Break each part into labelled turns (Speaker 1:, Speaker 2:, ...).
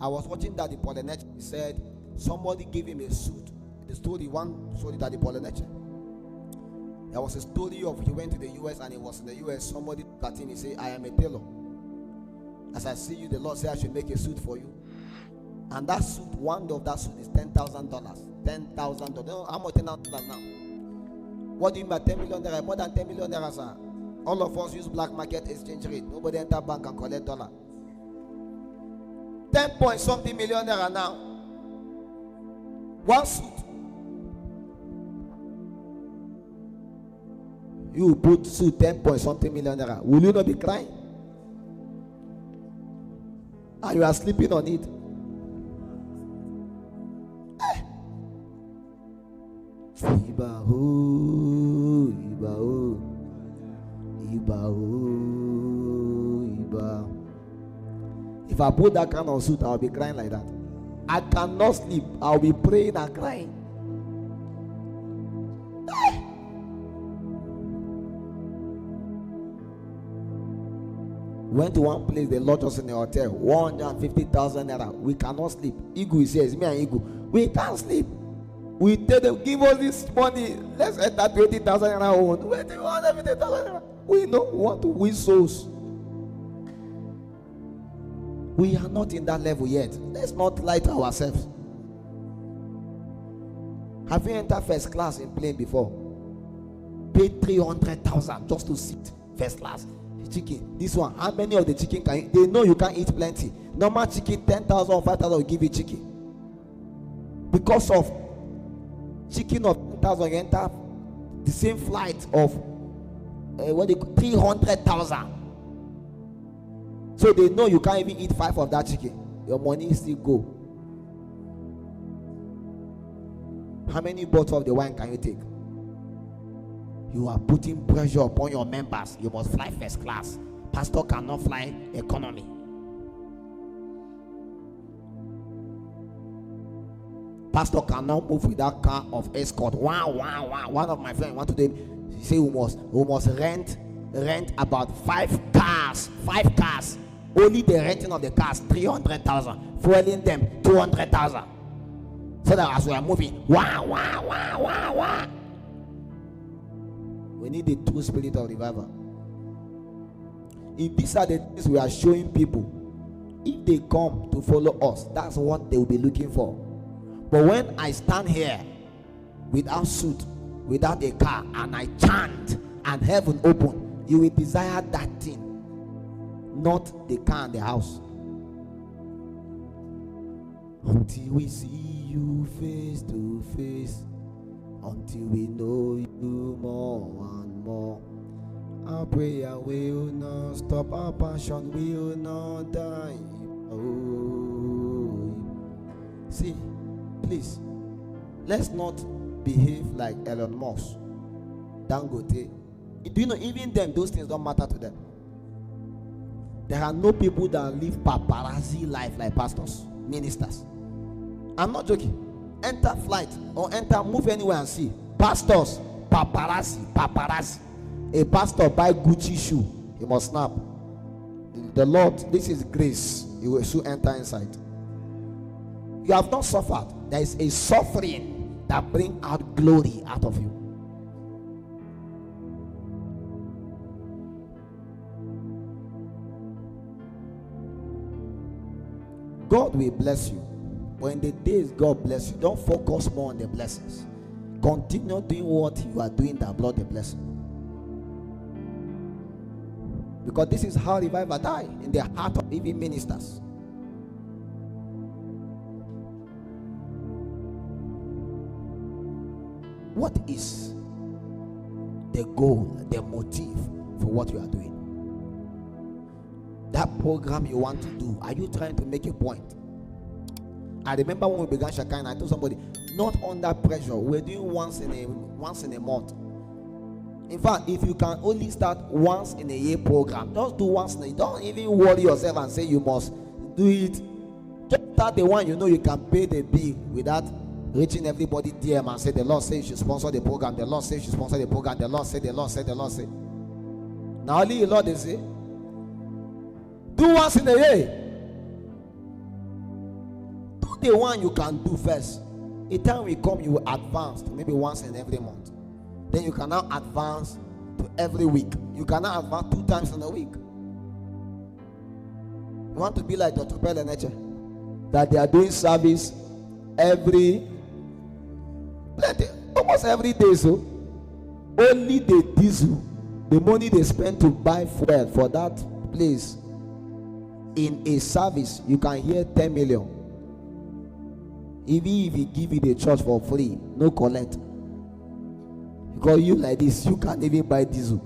Speaker 1: I was watching that the Enenche. He said somebody gave him a suit. The story, one story that the Enenche. There was a story of he went to the US and he was in the US. Somebody looked at him. He said, I am a tailor. As I see you, the Lord said I should make a suit for you. And that suit, one of that suit is $10,000. $10,000. How much $10,000 now? What do you mean by $10 million? More than $10 million, sir. All of us use black market exchange rate. Nobody enter bank and collect dollar. 10 point something million now. One suit. You put suit 10 point something million. Will you not be crying? And you are sleeping on it. If I put that kind of suit, I'll be crying like that. I cannot sleep. I'll be praying and crying. Went to one place, they lodged us in a hotel, 150,000 naira. We cannot sleep. Igu is here, it's me and Igu. We can't sleep. We tell them, give us this money. Let's enter 20,000 naira own. Wait, 150,000 naira. We don't want to win souls. We are not in that level yet. Let's not lie to ourselves. Have you entered first class in plane before? Paid 300,000 just to sit first class. Chicken, this one, how many of the chicken can you? They know you can't eat plenty. Normal chicken, 10,000 or 5,000 will give you chicken. Because of chicken of 10,000, you enter the same flight of 300,000. So they know you can't even eat 5 of that chicken. Your money still go. How many bottles of the wine can you take? You are putting pressure upon your members. You must fly first class. Pastor cannot fly economy. Pastor cannot move with that car of escort. One of my friends went to them. He said we must rent about 5 cars. 5 cars. Only the renting of the cars 300,000. Fueling them 200,000. So that as we are moving, we need the true spirit of revival. If these are the things we are showing people, if they come to follow us, that's what they will be looking for. But when I stand here without suit, without a car, and I chant and heaven open, you will desire that thing, not the car and the house. Until we see you face to face, until we know you more and more, our prayer will not stop, our passion will not die. Oh, see, please, let's not behave like Elon Musk, Dangote. Do you know, even them, those things don't matter to them. There are no people that live paparazzi life like pastors, ministers. I'm not joking. Enter flight or move anywhere and see pastors, paparazzi. A pastor buy Gucci shoe, he must snap. The Lord, this is grace. You will soon enter inside. You have not suffered. There is a suffering that brings out glory out of you. God will bless you. But in the days God bless you, don't focus more on the blessings. Continue doing what you are doing that brought the blessing. Because this is how revival die in the heart of even ministers. What is the goal, the motive for what you are doing? That program you want to do, are you trying to make a point? I remember when we began Shekinah, I told somebody, not under pressure. We're doing once in a month. In fact, if you can only start once in a year program, just do once in a year. Don't even worry yourself and say you must do it. Just start the one you know you can pay the bill without reaching everybody DM and say the Lord says you should sponsor the program. The Lord says you should sponsor the program. The Lord said, the Lord said, the Lord said. Now only the Lord they say. Do once in a year. day one you can do first. A time will come, you will advance to maybe once in every month. Then you can now advance to every week. You can now advance 2 times in a week. You want to be like Dr. Enenche, that they are doing service almost every day. So only the diesel, the money they spend to buy fuel for that place in a service, you can hear 10 million. Even if he give you the church for free, no collect. Because you like this, you can't even buy diesel.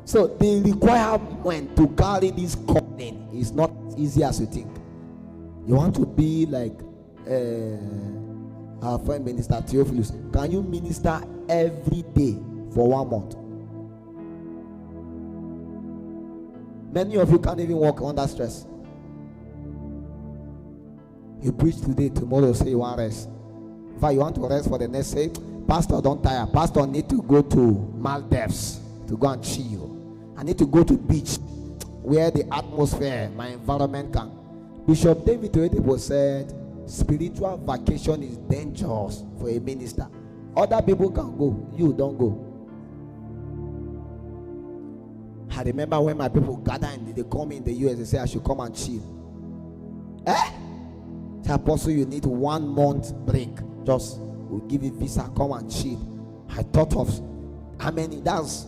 Speaker 1: So the requirement to carry this calling is not as easy as you think. You want to be like our friend Minister Theophilus. Can you minister every day for 1 month? Many of you can't even walk under stress. You preach today, tomorrow say you want rest. In fact, you want to rest for the next, say, Pastor, don't tire. Pastor, need to go to Maldives to go and chill. I need to go to beach where the atmosphere, my environment can. Bishop David Oyedepo said, spiritual vacation is dangerous for a minister. Other people can go, you don't go. I remember when my people gather and they come in the US, they say I should come and chill. The apostle, you need 1 month break. Just we'll give you visa, come and chill. I thought of how many, that's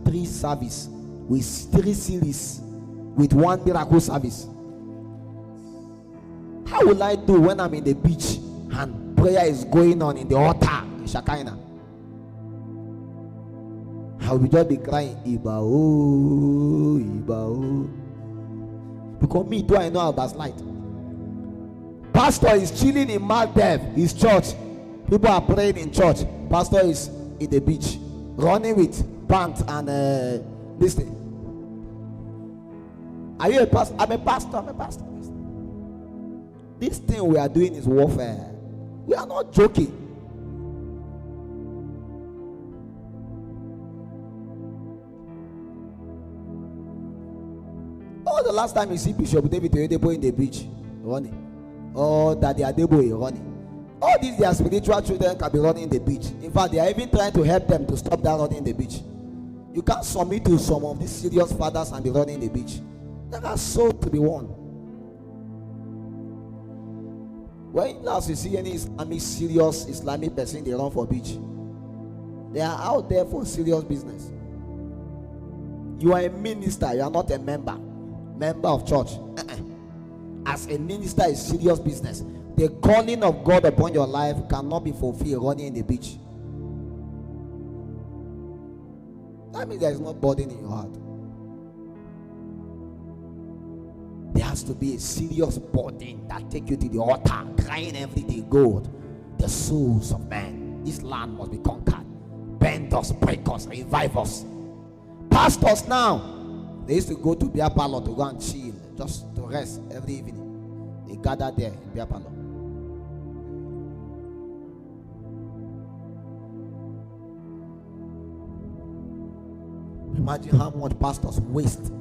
Speaker 1: 3 service with 3 series with 1 miracle service. How will I do when I'm in the beach and prayer is going on in the altar in Shekinah? I will just be crying, Iba oh, Iba oh. Because me too, I know about light. Pastor is chilling in Maldives, his church. People are praying in church. Pastor is in the beach, running with pants and this thing. Are you a pastor? I'm a pastor. This thing we are doing is warfare. We are not joking. Oh, the last time you see Bishop David Oyedepo in the beach running, or Daddy Adeboye running, all these their spiritual children can be running in the beach. In fact, they are even trying to help them to stop that running in the beach. You can't submit to some of these serious fathers and be running in the beach. There are souls to be won. When last you see any serious Islamic person, they run for beach. They are out there for serious business. You are a minister, you are not a member of church. As a minister is serious business. The calling of God upon your life cannot be fulfilled running in the beach. That means there is no burden in your heart. There has to be a serious burden that take you to the altar, crying every day, God, the souls of men, this land must be conquered. Bend us, break us, revive us. Pastors now, they used to go to beer parlor to go and chill, just to rest every evening. They gather there in beer parlor. Imagine how much pastors waste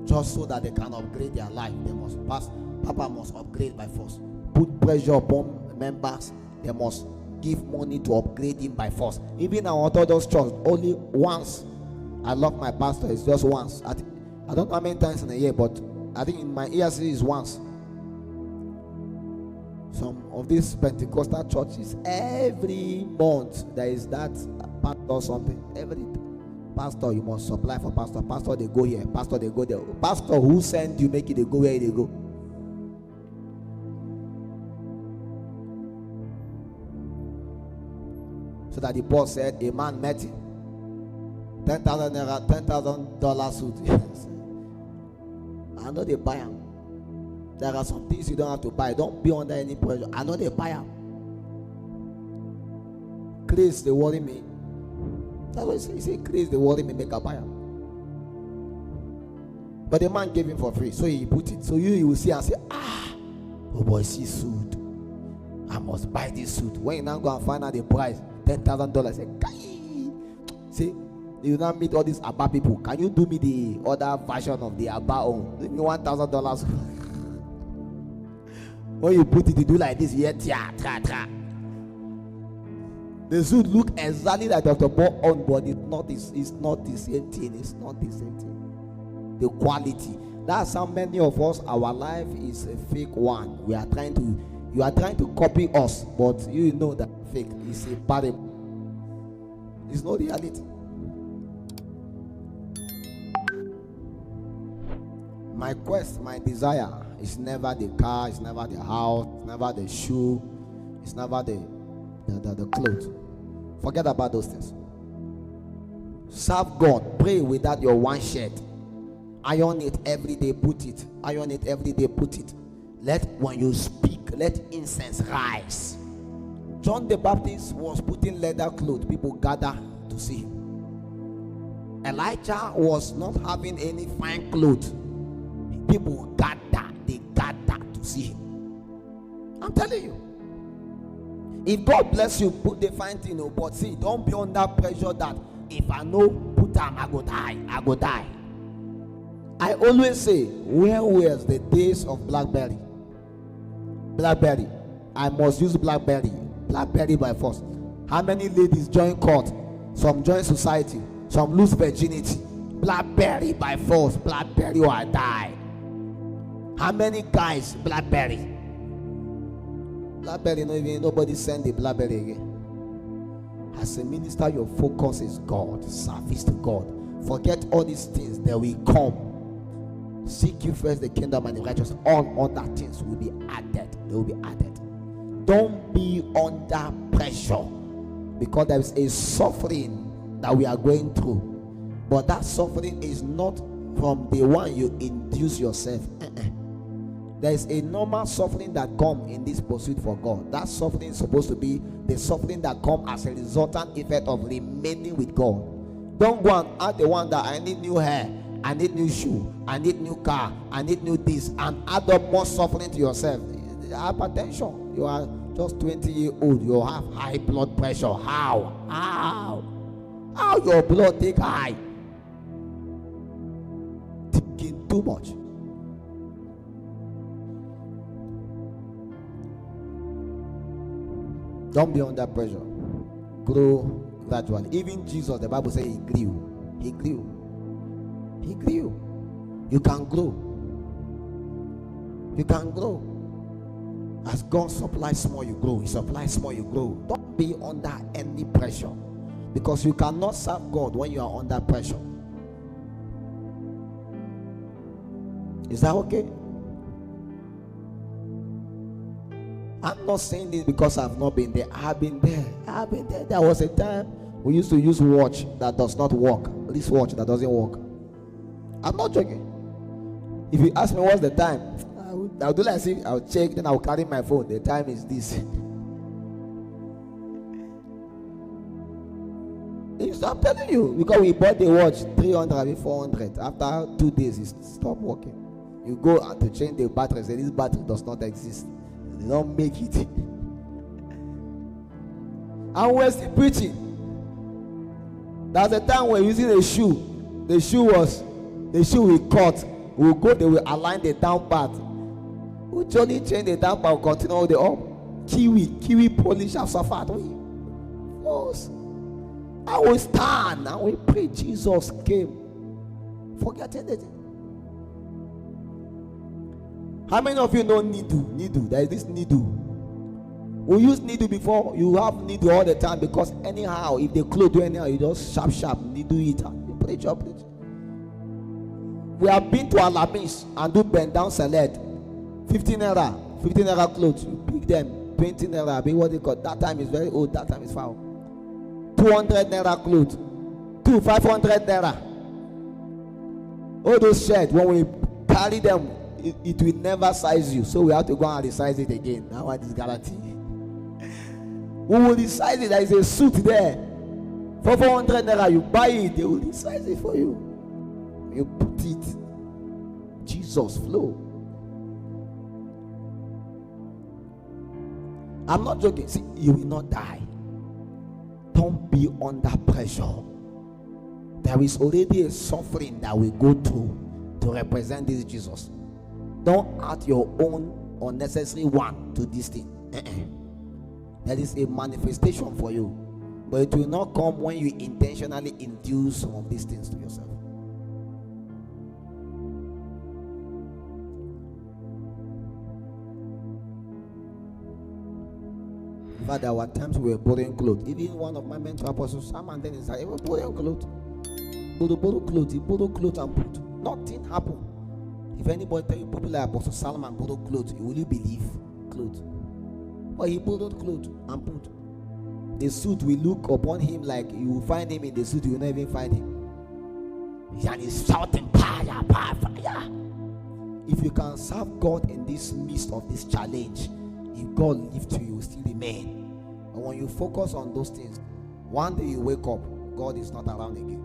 Speaker 1: just so that they can upgrade their life. They must pass. Papa must upgrade by force. Put pressure upon members. They must give money to upgrade him by force. Even our Orthodox church, only once. I love my pastor. It's just once. I don't know how many times in a year, but I think in my ERC is once. Some of these Pentecostal churches, every month there is that pastor or something. Every pastor, you must supply for pastor. Pastor, they go here. Pastor, they go there. Pastor, who sent you, make it, they go where they go. So that the boss said, a man met him. $10,000 suit. I know they buy them. There are some things you don't have to buy. Don't be under any pressure. I know they buy them. Grace, they worry me. That's what he say. Grace, they worry me, make a buy them. But the man gave him for free, so he put it. So you will see and say, oh boy, see suit. I must buy this suit. When you now go and find out the price, $10,000. Say, see, you now meet all these Abba people. Can you do me the other version of the Abba own? Give me $1,000. When you put it, you do like this. Yeah, tra. The suit look exactly like Dr. Paul on, but it's not the same thing. It's not the same thing. The quality. That's how many of us, our life is a fake one. You are trying to copy us, but you know that fake is a parable. It's not reality. My quest, my desire is never the car, it's never the house, it's never the shoe, it's never the clothes. Forget about those things. Serve God. Pray without your one shirt. Iron it every day, put it. Iron it every day, put it. When you speak, let incense rise. John the Baptist was putting leather clothes. People gather to see him. Elijah was not having any fine clothes. People gather to see him. I'm telling you. If God bless you, put the fine thing, but see, don't be under pressure that if I know put them, I go die. I always say, where was the days of BlackBerry? I must use BlackBerry by force. How many ladies join court? Some join society, some lose virginity. BlackBerry by force. BlackBerry or I die. How many guys BlackBerry? Nobody send the BlackBerry again. As a minister, your focus is God, service to God. Forget all these things, they will come. Seek you first the kingdom and the righteousness. All other things will be added. They will be added. Don't be under pressure, because there is a suffering that we are going through. But that suffering is not from the one you induce yourself. There is a normal suffering that comes in this pursuit for God. That suffering is supposed to be the suffering that comes as a resultant effect of remaining with God. Don't go and add the one that I need new hair, I need new shoe, I need new car, I need new this, and add up more suffering to yourself. Hypertension. You are just 20 years old. You have high blood pressure. How your blood take high? Thinking too much. Don't be under pressure. Grow gradually. Even Jesus, the Bible says he grew. He grew. You can grow. You can grow. As God supplies small, you grow. He supplies small, you grow. Don't be under any pressure, because you cannot serve God when you are under pressure. Is that okay? I'm not saying this because I've not been there. I've been there. There was a time we used to use watch that does not work. This watch that doesn't work. I'm not joking. If you ask me what's the time, I'll do like this. I'll check, then I'll carry my phone. The time is this. I'm telling you, because we bought the watch 300, 400. After 2 days, it stopped working. You go to change the battery, say this battery does not exist. They don't make it. And we're still preaching. There's a time we're using a shoe. The shoe we cut. We'll go, they will align the down part. We only change the down part, continue the up. Kiwi polish have suffered. I will stand and we pray. Jesus came. Forget anything. How many of you know needle? There is this needle. We use needle before. You have needle all the time, because anyhow, if the clothes do anyhow, you just sharp needle it. You play job. We have been to Alamis and do bend down salad. 15 naira clothes. You pick them. 20 naira. Be what they call. That time is very old. That time is foul. 200 naira clothes. 500 naira. All those shirts, when we carry them, it will never size you, so we have to go and resize it again. That one is guaranteed. We will resize it. There is a suit there for 400 naira. You buy it, they will resize it for you. You put it. Jesus flow. I'm not joking. See, you will not die. Don't be under pressure. There is already a suffering that we go through to represent this Jesus. Don't add your own unnecessary one to this thing. There is a manifestation for you, but it will not come when you intentionally induce some of these things to yourself. In fact, there were times we were borrowing clothes. Even one of my mentor apostles, Simon, then he said, he was borrowing clothes. Borrow clothes. He borrowed clothes and put. Nothing happened. If anybody tell you people like Apostle Solomon borrowed clothes, will you believe clothes? But he borrowed clothes and put. The suit will look upon him like you will find him in the suit, you will not even find him. And he's shouting, fire, fire, fire. If you can serve God in this midst of this challenge, if God lifts you, you will still remain. And when you focus on those things, one day you wake up, God is not around again.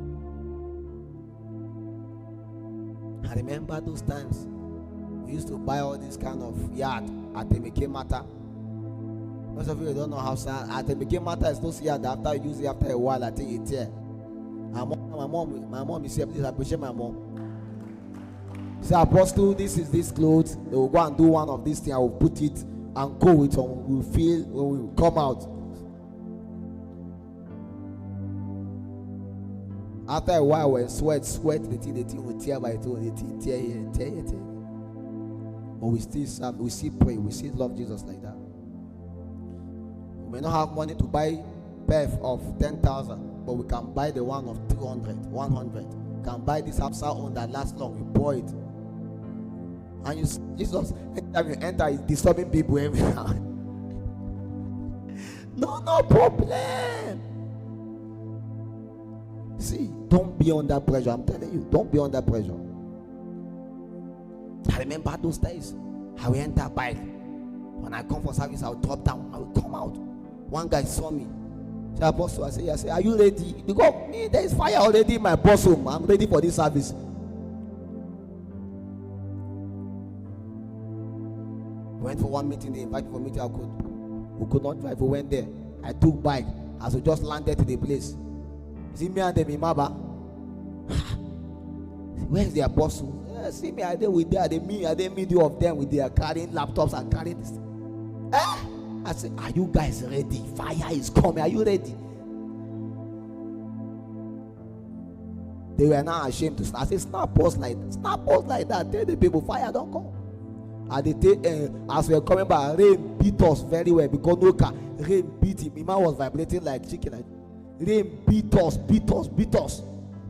Speaker 1: I remember those times we used to buy all this kind of yard at Enenche Matter. Most of you don't know how at Enenche Matter is those yard after you use it after a while, I think it's here. My mom is here, please appreciate my mom. Say, Apostle, this is this clothes. They will go and do one of these things. I will put it and go with them. We will feel when we will come out. After a while, when sweat, the thing will tear by tear here. But we still serve, we still pray, we still love Jesus like that. We may not have money to buy perf of 10,000, but we can buy the one of 200, 100. We can buy this house on that lasts long. We pour it. And you see Jesus, anytime you enter, is disturbing people everywhere. No problem. See, don't be under pressure. I'm telling you, don't be under pressure. I remember those days. I will enter bike. When I come for service, I will drop down. I will come out. One guy saw me. Say, Apostle, I say, are you ready? Because me, there is fire already in my boss room. I'm ready for this service. Went for one meeting. They invited me for a meeting. We could not drive. We went there. I took bike. As we just landed to the place. See me and them in Maba. Where's the apostle? See me, are they with them? Are they middle of them with their carrying laptops and carrying this? I said, are you guys ready? Fire is coming. Are you ready? They were now ashamed to start. I said, snap post like that. Tell the people, fire don't come. And as we were coming back, rain beat us very well because no car. Rain beat him. Ima was vibrating like chicken. Rain beat us.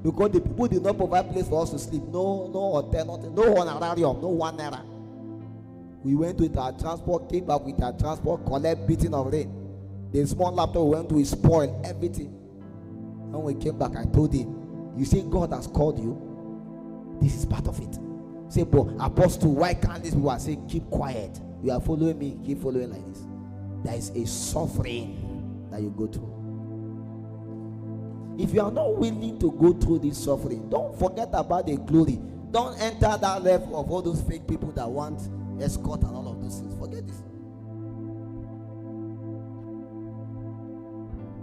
Speaker 1: Because the people did not provide place for us to sleep. No hotel, nothing. No honorarium, no 1 naira. We went with our transport, came back with our transport, collect beating of rain. The small laptop we went to spoil everything. When we came back, I told him, you see, God has called you. This is part of it. Say, but Apostle, why can't these people? I say, keep quiet. You are following me, keep following like this. There is a suffering that you go through. If you are not willing to go through this suffering, don't forget about the glory. Don't enter that level of all those fake people that want escort and all of those things. Forget this.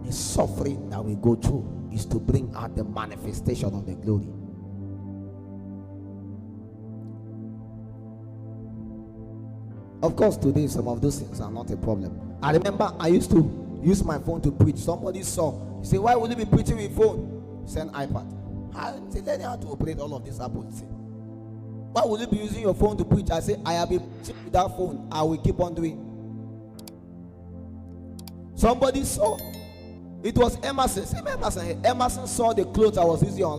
Speaker 1: The suffering that we go through is to bring out the manifestation of the glory. Of course, today some of those things are not a problem. I remember I used to use my phone to preach. Somebody saw. He said, why would you be preaching with phone? Send iPad. I said, learn how to operate all of this Apple thing. Why would you be using your phone to preach? I said, I have been preaching with that phone. I will keep on doing. Somebody saw. It was Emerson. Emerson saw the clothes I was using on.